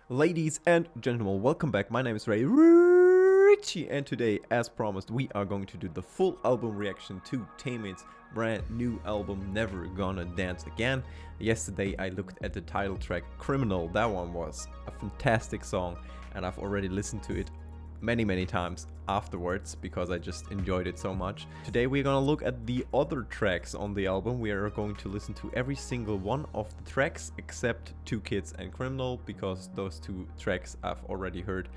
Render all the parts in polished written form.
Ladies and gentlemen, welcome back. My name is Richie, and today, as promised, we are going to do the full album reaction to Taemin's brand new album, Never Gonna Dance Again. Yesterday, I looked at the title track, Criminal. That one was a fantastic song, and I've already listened to it many times afterwards because I just enjoyed it so much. Today we're gonna look at the other tracks on the album. We are going to listen to every single one of the tracks except Two Kids and Criminal, because those two tracks I've already heard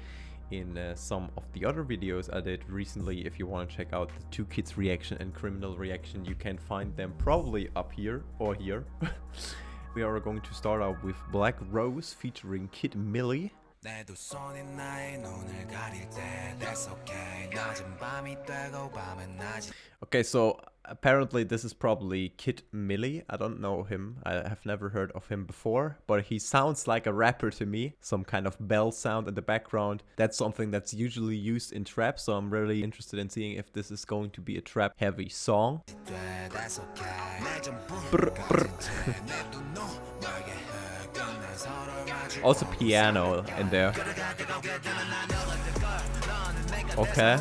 in some of the other videos I did recently. If you want to check out the Two Kids reaction and Criminal reaction, you can find them probably up here or here. We are going to start out with Black Rose featuring Kid Millie. Okay, so apparently this is probably Kid Millie. I don't know him. I have never heard of him before, but he sounds like a rapper to me. Some kind of bell sound in the background. That's something that's usually used in trap, so I'm really interested in seeing if this is going to be a trap heavy song. Brr, brr. Also piano in there. Okay.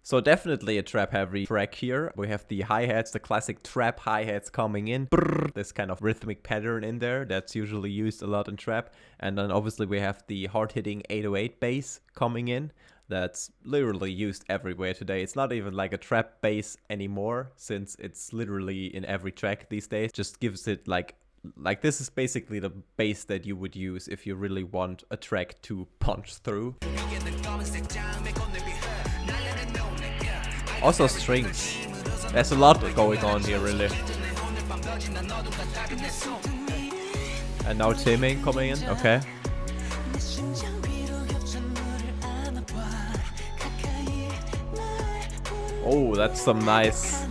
So definitely a trap heavy track here. We have the hi-hats, the classic trap hi-hats coming in. Brrr, this kind of rhythmic pattern in there that's usually used a lot in trap. And then obviously we have the hard-hitting 808 bass coming in. That's literally used everywhere today. It's not even like a trap bass anymore, since it's literally in every track these days. Just gives it like this is basically the bass that you would use if you really want a track to punch through. Also strings. There's a lot going on here, really. And now Taemin coming in, okay. Oh, that's some nice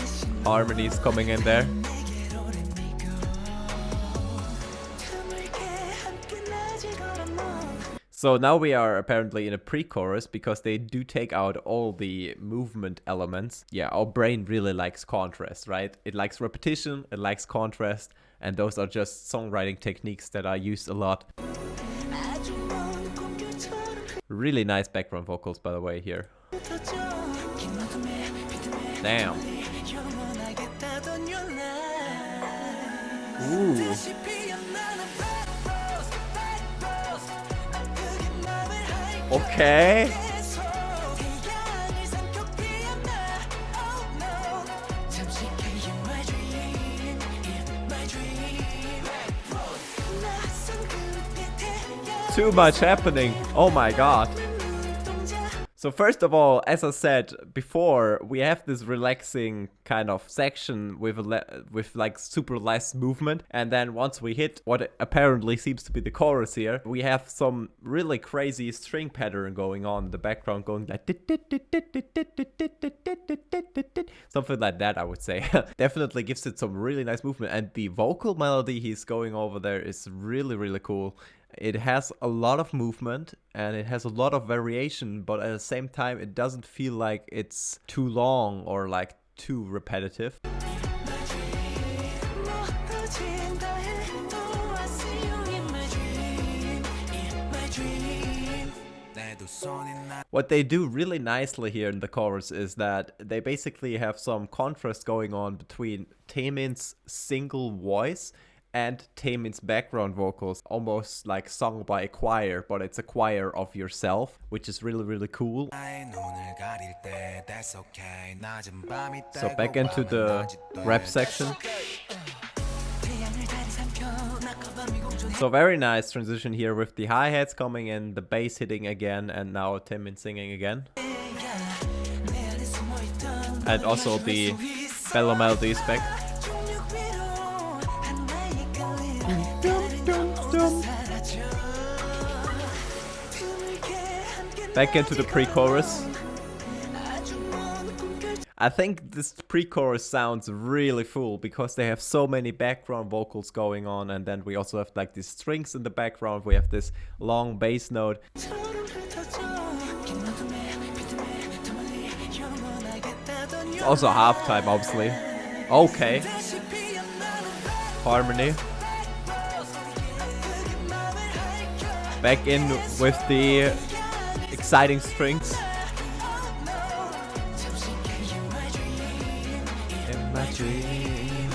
harmonies coming in there. So now we are apparently in a pre-chorus, because they do take out all the movement elements. Yeah, our brain really likes contrast, right? It likes repetition, it likes contrast, and those are just songwriting techniques that are used a lot. Really nice background vocals, by the way, here. Damn. Ooh. Okay. Too much happening. Oh my god. So first of all, as I said before, we have this relaxing kind of section with like super less movement, and then once we hit what apparently seems to be the chorus here, we have some really crazy string pattern going on in the background, going like something like that, I would say. Definitely gives it some really nice movement, and the vocal melody he's going over there is really cool. It has a lot of movement and it has a lot of variation, but at the same time it doesn't feel like it's too long or like too repetitive. What they do really nicely here in the chorus is that they basically have some contrast going on between Taemin's single voice and Taemin's background vocals, almost like sung by a choir, but it's a choir of yourself, which is really cool. So back into the rap section. So very nice transition here with the hi-hats coming in, the bass hitting again, and now Taemin singing again. And also the bellow melodies back. Back into the pre-chorus. I think this pre-chorus sounds really full because they have so many background vocals going on, and then we also have like these strings in the background. We have this long bass note. It's also halftime, obviously. Okay. Harmony. Back in with the exciting strings. In my dream.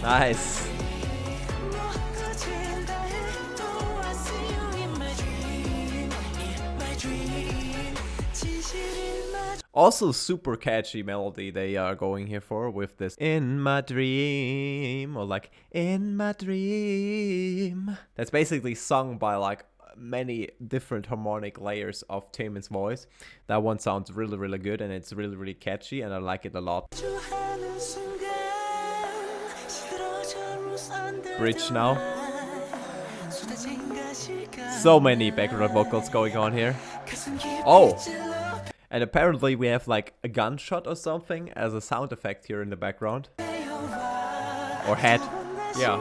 Nice. Also super catchy melody they are going here for with this in my dream, or like in my dream. That's basically sung by like many different harmonic layers of Taemin's voice. That one sounds really, really good, and it's really, really catchy, and I like it a lot. Bridge now. So many background vocals going on here. Oh! And apparently we have like a gunshot or something as a sound effect here in the background. Or head. Yeah.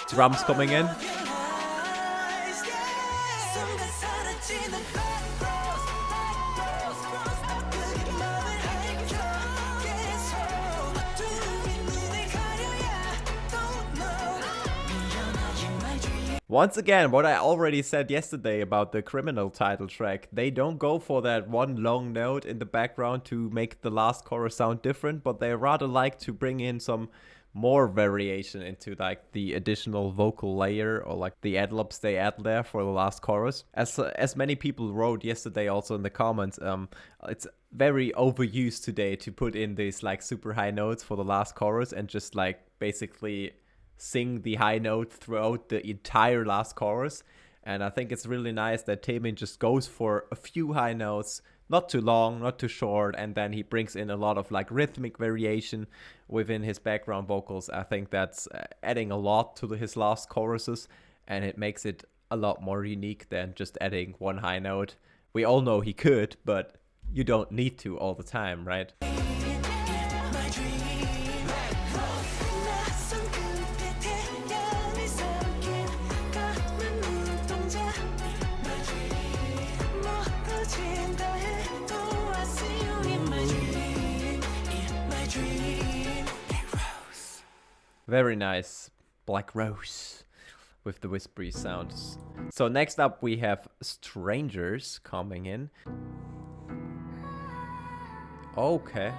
Drums coming in. Once again, what I already said yesterday about the Criminal title track, they don't go for that one long note in the background to make the last chorus sound different, but they rather like to bring in some more variation into like the additional vocal layer, or like the ad-libs they add there for the last chorus. As many people wrote yesterday also in the comments, it's very overused today to put in these like super high notes for the last chorus and just like basically sing the high note throughout the entire last chorus. And I think it's really nice that Taemin just goes for a few high notes, not too long, not too short, and then he brings in a lot of like rhythmic variation within his background vocals. I think that's adding a lot to his last choruses, and it makes it a lot more unique than just adding one high note. We all know he could, but you don't need to all the time, right? Very nice. Black Rose with the whispery sounds. So next up we have Strangers coming in. Okay.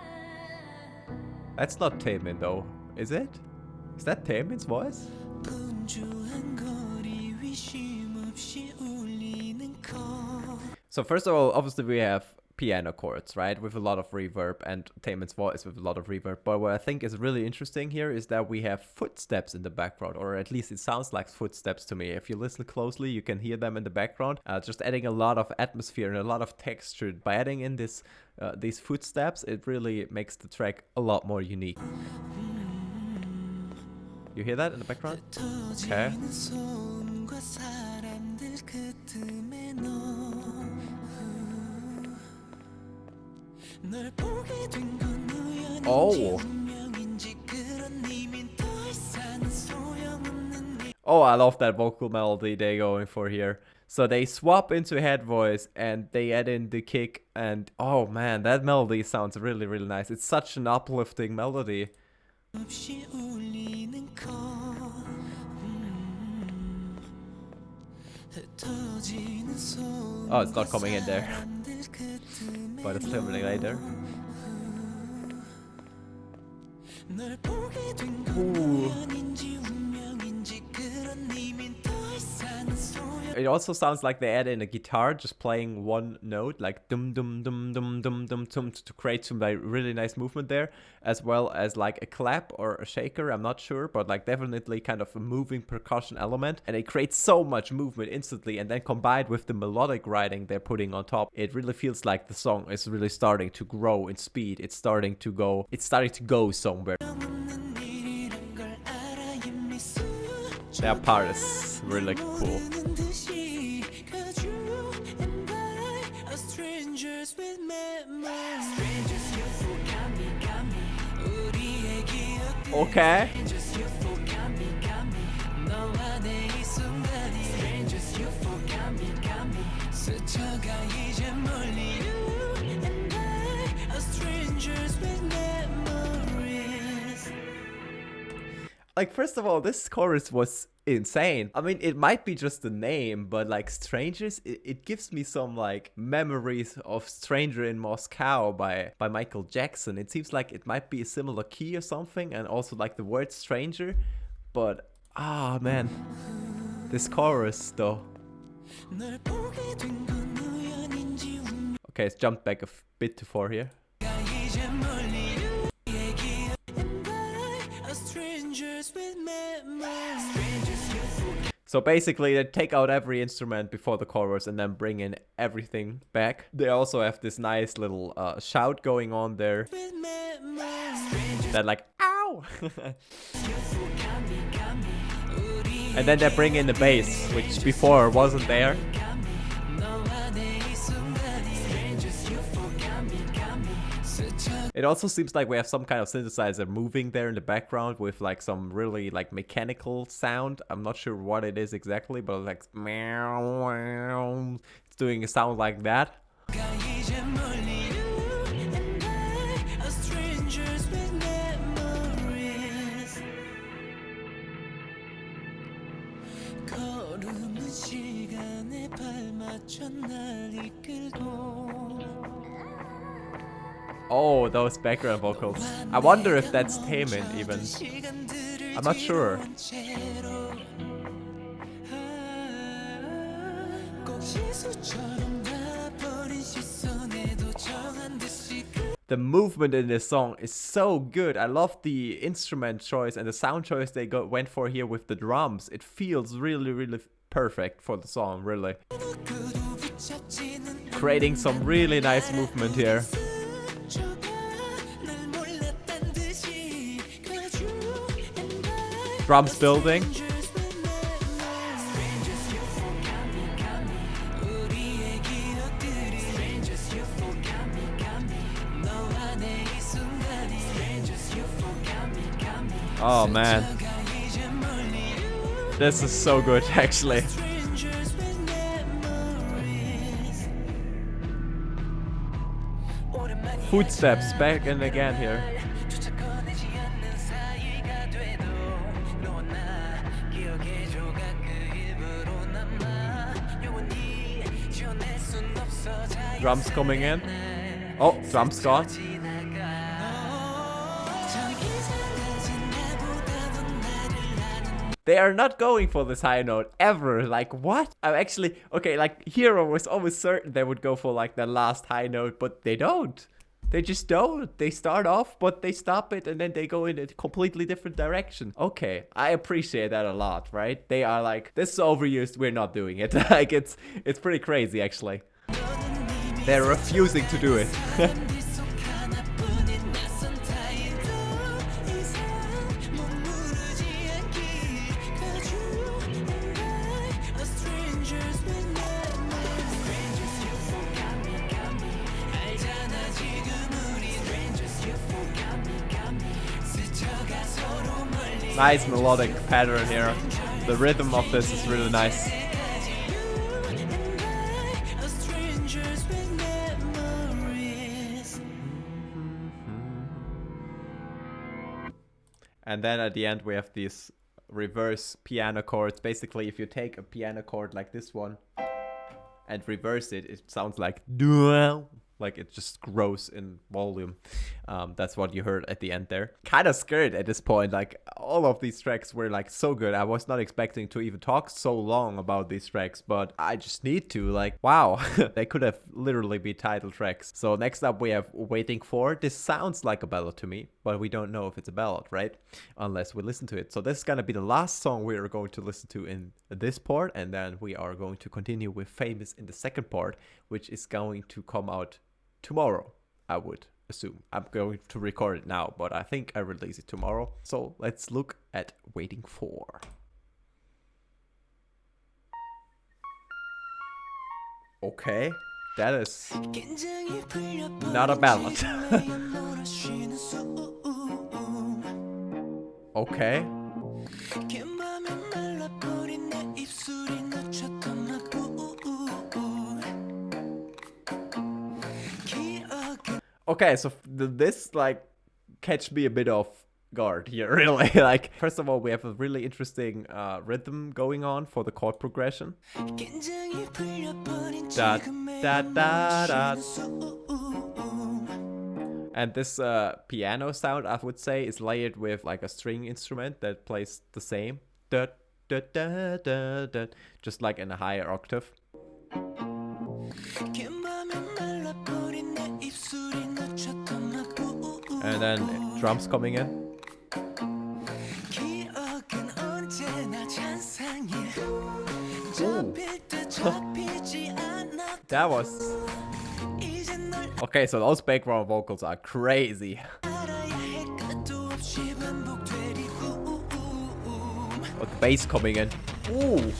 That's not Taemin though, is it? Is that Taemin's voice? So first of all, obviously we have piano chords, right, with a lot of reverb, and Taemin's voice with a lot of reverb. But what I think is really interesting here is that we have footsteps in the background, or at least it sounds like footsteps to me. If you listen closely, you can hear them in the background, just adding a lot of atmosphere and a lot of texture. By adding in this these footsteps, it really makes the track a lot more unique. You hear that in the background? Okay. Oh. Oh, I love that vocal melody they're going for here. So they swap into head voice and they add in the kick, and oh man, that melody sounds really, really nice. It's such an uplifting melody. Oh, it's not coming in there. But it's coming later. Ooh. It also sounds like they add in a guitar, just playing one note, like dum dum dum dum dum dum dum, to create some like really nice movement there, as well as like a clap or a shaker, I'm not sure, but like definitely kind of a moving percussion element, and it creates so much movement instantly. And then combined with the melodic writing they're putting on top, it really feels like the song is really starting to grow in speed. It's starting to go somewhere. That part is really cool. Okay. Like, first of all, this chorus was insane. I mean, it might be just the name, but like Strangers, it gives me some like memories of Stranger in Moscow by Michael Jackson. It seems like it might be a similar key or something, and also like the word stranger. But man, this chorus though. Okay, let's jump back a bit to 4 here. So basically they take out every instrument before the chorus and then bring in everything back. They also have this nice little shout going on there. That like, ow! And then they bring in the bass, which before wasn't there. It also seems like we have some kind of synthesizer moving there in the background with like some really like mechanical sound. I'm not sure what it is exactly, but like it's doing a sound like that. Oh, those background vocals. I wonder if that's Taemin even. I'm not sure. The movement in this song is so good. I love the instrument choice and the sound choice they went for here with the drums. It feels really, really perfect for the song, really. Creating some really nice movement here. Drums building. Oh man, this is so good actually. Footsteps back and again here. Drums coming in. Oh, drums gone. They are not going for this high note ever. Like, what? I'm actually, okay, like here I was always certain they would go for like the last high note, but they don't. They just don't. They start off, but they stop it and then they go in a completely different direction. Okay, I appreciate that a lot, right? They are like, this is overused, we're not doing it. Like, it's pretty crazy actually. They're refusing to do it. Nice melodic pattern here. The rhythm of this is really nice. And then at the end we have these reverse piano chords. Basically, if you take a piano chord like this one and reverse it, it sounds like dual. Like it just grows in volume. That's what you heard at the end there. Kind of scared at this point. Like all of these tracks were like so good. I was not expecting to even talk so long about these tracks, but I just need to. Like, wow, they could have literally been title tracks. So next up we have Waiting For. This sounds like a ballad to me, but we don't know if it's a ballad, right? Unless we listen to it. So this is gonna be the last song we are going to listen to in this part, and then we are going to continue with Famous in the second part, which is going to come out tomorrow, I would assume. I'm going to record it now, but I think I release it tomorrow. So let's look at Waiting For. Okay, that is not a ballad. Okay. Okay, so this like catch me a bit off guard here, really. Like, first of all, we have a really interesting rhythm going on for the chord progression. Da, da, da, da. And this piano sound, I would say, is layered with like a string instrument that plays the same. Da, da, da, da, da, just like in a higher octave. And then drums coming in. Ooh. That was... Okay, so those background vocals are crazy. With the bass coming in. Ooh.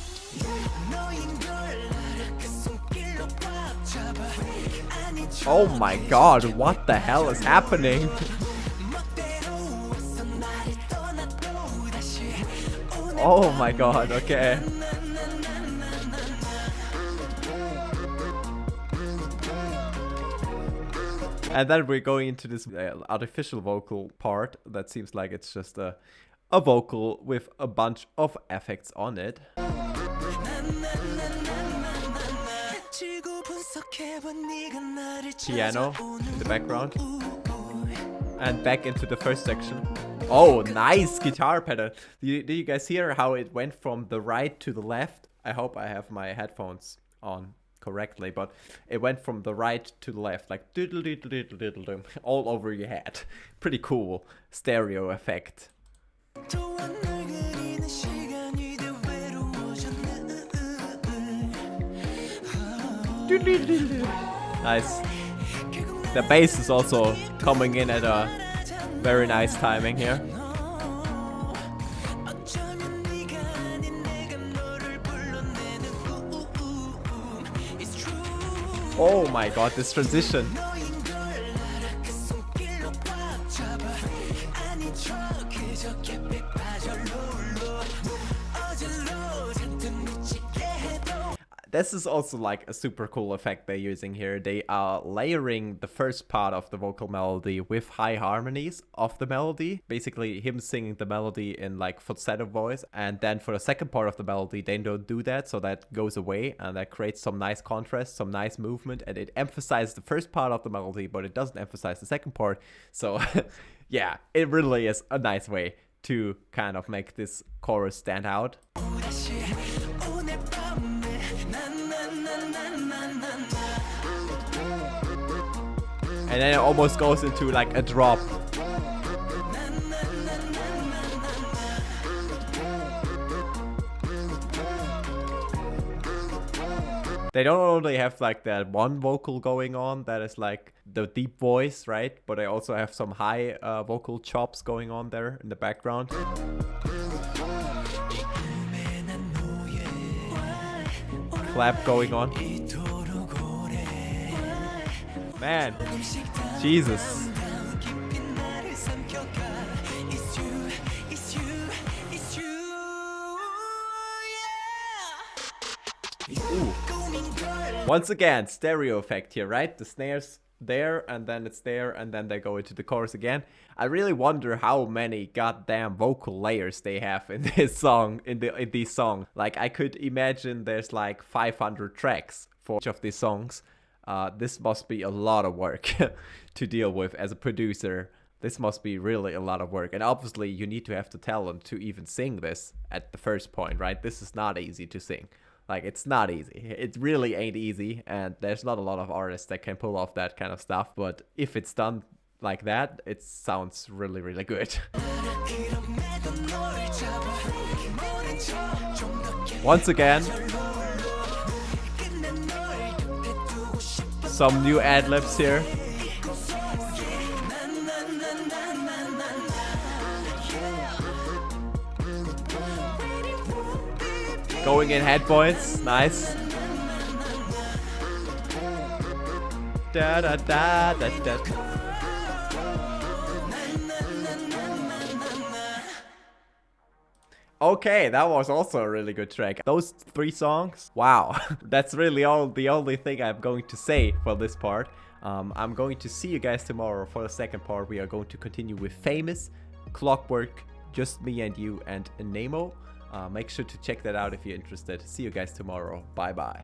Oh my god, what the hell is happening? Oh my god, okay. And then we're going into this artificial vocal part that seems like it's just a vocal with a bunch of effects on it. Piano in the background. And back into the first section. Oh, nice guitar pattern. Did you guys hear how it went from the right to the left? I hope I have my headphones on correctly, but it went from the right to the left, like doodle doodle doodle doodle doodle, all over your head. Pretty cool stereo effect. Nice. The bass is also coming in at a very nice timing here. Oh my god, this transition. This is also like a super cool effect they're using here. They are layering the first part of the vocal melody with high harmonies of the melody. Basically him singing the melody in like falsetto voice. And then for the second part of the melody, they don't do that. So that goes away and that creates some nice contrast, some nice movement. And it emphasizes the first part of the melody, but it doesn't emphasize the second part. So yeah, it really is a nice way to kind of make this chorus stand out. And then it almost goes into like a drop. They don't only have like that one vocal going on that is like the deep voice, right? But they also have some high vocal chops going on there in the background. Clap going on. Man, Jesus. Ooh. Once again, stereo effect here, right? The snares there, and then it's there, and then they go into the chorus again. I really wonder how many goddamn vocal layers they have in this song, in these songs. Like, I could imagine there's like 500 tracks for each of these songs. This must be a lot of work to deal with as a producer. This must be really a lot of work. And obviously you need to have the talent to even sing this at the first point, right? This is not easy to sing. Like, it's not easy. It really ain't easy. And there's not a lot of artists that can pull off that kind of stuff. But if it's done like that, it sounds really, really good. Once again, some new ad-libs here. Going in head points, nice. Da da da da da. Okay, that was also a really good track. Those 3 songs, wow. That's really the only thing I'm going to say for this part. I'm going to see you guys tomorrow for the second part. We are going to continue with Famous, Clockwork, Just Me and You, and Nemo. Make sure to check that out if you're interested. See you guys tomorrow. Bye bye.